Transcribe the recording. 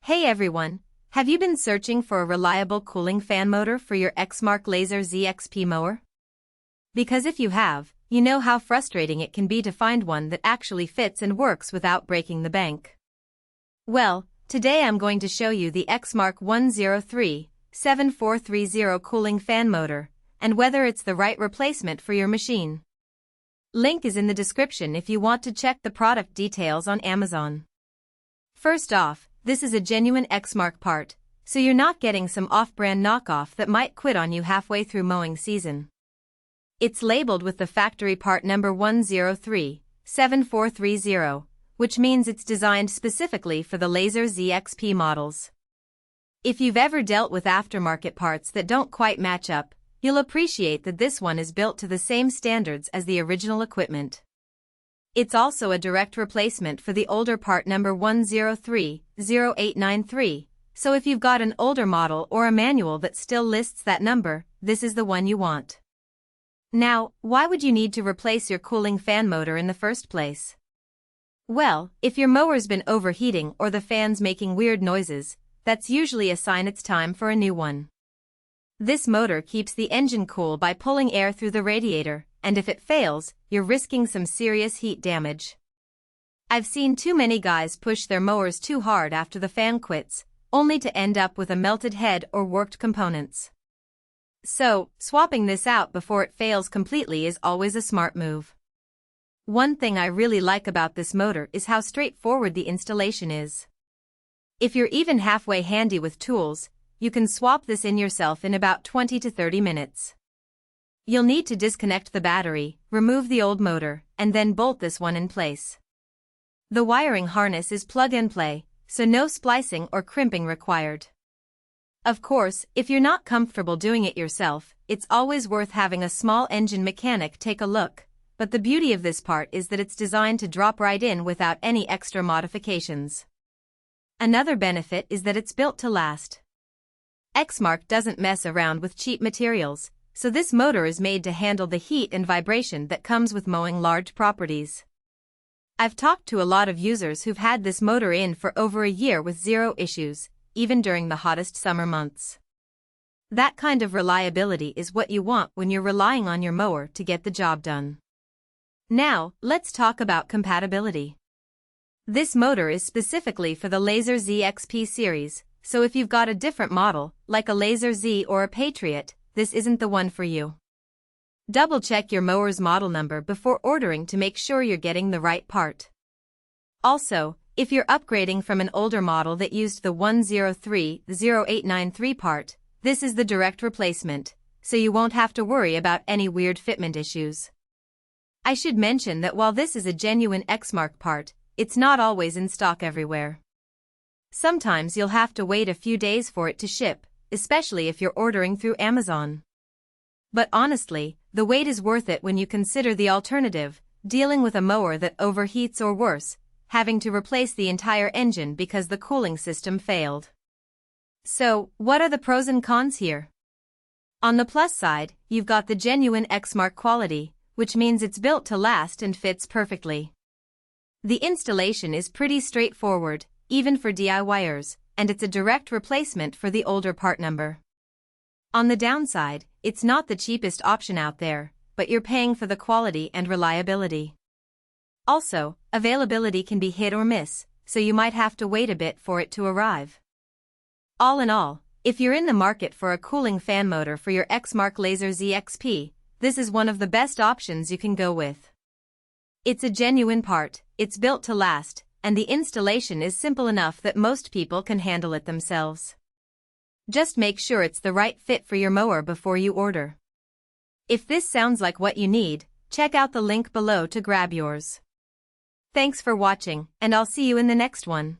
Hey everyone, have you been searching for a reliable cooling fan motor for your Exmark Lazer ZXP mower? Because if you have, you know how frustrating it can be to find one that actually fits and works without breaking the bank. Well, today I'm going to show you the Exmark 103-7430 cooling fan motor, and whether it's the right replacement for your machine. Link is in the description if you want to check the product details on Amazon. First off, this is a genuine Exmark part, so you're not getting some off-brand knockoff that might quit on you halfway through mowing season. It's labeled with the factory part number 103-7430, which means it's designed specifically for the Lazer ZXP models. If you've ever dealt with aftermarket parts that don't quite match up, you'll appreciate that this one is built to the same standards as the original equipment. It's also a direct replacement for the older part number 103-0893, so if you've got an older model or a manual that still lists that number, this is the one you want. Now, why would you need to replace your cooling fan motor in the first place? Well, if your mower's been overheating or the fan's making weird noises, that's usually a sign it's time for a new one. This motor keeps the engine cool by pulling air through the radiator, and if it fails, you're risking some serious heat damage. I've seen too many guys push their mowers too hard after the fan quits, only to end up with a melted head or warped components. So, swapping this out before it fails completely is always a smart move. One thing I really like about this motor is how straightforward the installation is. If you're even halfway handy with tools, you can swap this in yourself in about 20 to 30 minutes. You'll need to disconnect the battery, remove the old motor, and then bolt this one in place. The wiring harness is plug-and-play, so no splicing or crimping required. Of course, if you're not comfortable doing it yourself, it's always worth having a small engine mechanic take a look, but the beauty of this part is that it's designed to drop right in without any extra modifications. Another benefit is that it's built to last. Exmark doesn't mess around with cheap materials, so this motor is made to handle the heat and vibration that comes with mowing large properties. I've talked to a lot of users who've had this motor in for over a year with zero issues, even during the hottest summer months. That kind of reliability is what you want when you're relying on your mower to get the job done. Now, let's talk about compatibility. This motor is specifically for the Lazer ZXP series, so if you've got a different model, like a Lazer Z or a Patriot, this isn't the one for you. Double-check your mower's model number before ordering to make sure you're getting the right part. Also, if you're upgrading from an older model that used the 103-0893 part, this is the direct replacement, so you won't have to worry about any weird fitment issues. I should mention that while this is a genuine Exmark part, it's not always in stock everywhere. Sometimes you'll have to wait a few days for it to ship, especially if you're ordering through Amazon. But honestly, the wait is worth it when you consider the alternative, dealing with a mower that overheats or worse, having to replace the entire engine because the cooling system failed. So, what are the pros and cons here? On the plus side, you've got the genuine Exmark quality, which means it's built to last and fits perfectly. The installation is pretty straightforward, even for DIYers, and it's a direct replacement for the older part number. On the downside, it's not the cheapest option out there, but you're paying for the quality and reliability. Also, availability can be hit or miss, so you might have to wait a bit for it to arrive. All in all, if you're in the market for a cooling fan motor for your Exmark Lazer ZXP, this is one of the best options you can go with. It's a genuine part, it's built to last, and the installation is simple enough that most people can handle it themselves. Just make sure it's the right fit for your mower before you order. If this sounds like what you need, check out the link below to grab yours. Thanks for watching, and I'll see you in the next one.